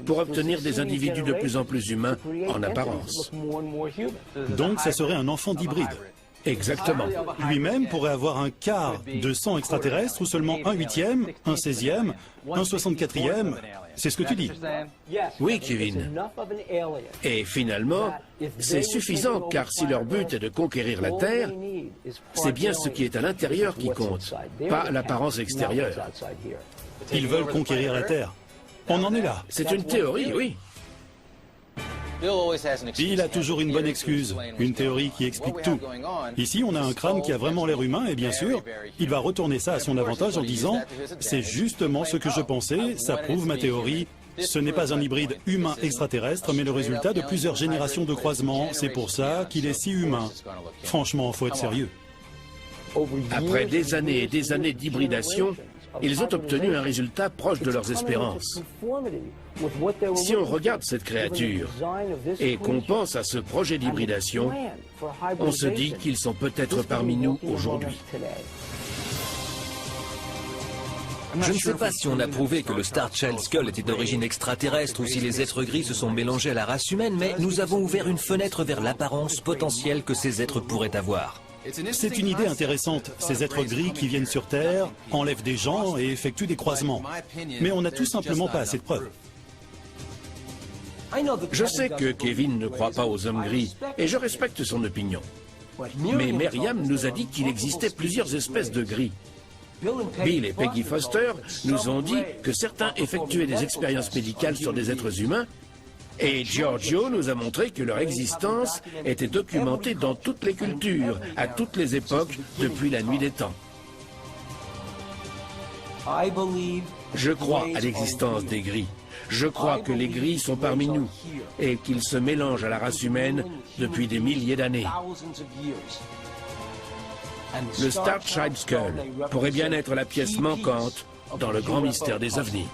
pour obtenir des individus de plus en plus humains en apparence. Donc ça serait un enfant d'hybride. Exactement. Lui-même pourrait avoir un quart de sang extraterrestre ou seulement un huitième, un 16e, un 64e. C'est ce que tu dis. Oui, Kevin. Et finalement, c'est suffisant car si leur but est de conquérir la Terre, c'est bien ce qui est à l'intérieur qui compte, pas l'apparence extérieure. Ils veulent conquérir la Terre. On en est là. C'est une théorie, oui. Bill a toujours une bonne excuse, une théorie qui explique tout. Ici, on a un crâne qui a vraiment l'air humain et bien sûr, il va retourner ça à son avantage en disant « C'est justement ce que je pensais, ça prouve ma théorie. Ce n'est pas un hybride humain extraterrestre, mais le résultat de plusieurs générations de croisements. C'est pour ça qu'il est si humain. » Franchement, faut être sérieux. Après des années et des années d'hybridation, ils ont obtenu un résultat proche de leurs espérances. Si on regarde cette créature et qu'on pense à ce projet d'hybridation, on se dit qu'ils sont peut-être parmi nous aujourd'hui. Je ne sais pas si on a prouvé que le Star Child Skull était d'origine extraterrestre ou si les êtres gris se sont mélangés à la race humaine, mais nous avons ouvert une fenêtre vers l'apparence potentielle que ces êtres pourraient avoir. C'est une idée intéressante. Ces êtres gris qui viennent sur Terre, enlèvent des gens et effectuent des croisements. Mais on n'a tout simplement pas assez de preuves. Je sais que Kevin ne croit pas aux hommes gris, et je respecte son opinion. Mais Myriam nous a dit qu'il existait plusieurs espèces de gris. Bill et Peggy Foster nous ont dit que certains effectuaient des expériences médicales sur des êtres humains, et Giorgio nous a montré que leur existence était documentée dans toutes les cultures, à toutes les époques, depuis la nuit des temps. Je crois à l'existence des gris. Je crois que les gris sont parmi nous et qu'ils se mélangent à la race humaine depuis des milliers d'années. Le Star Child Skull pourrait bien être la pièce manquante dans le grand mystère des ovnis.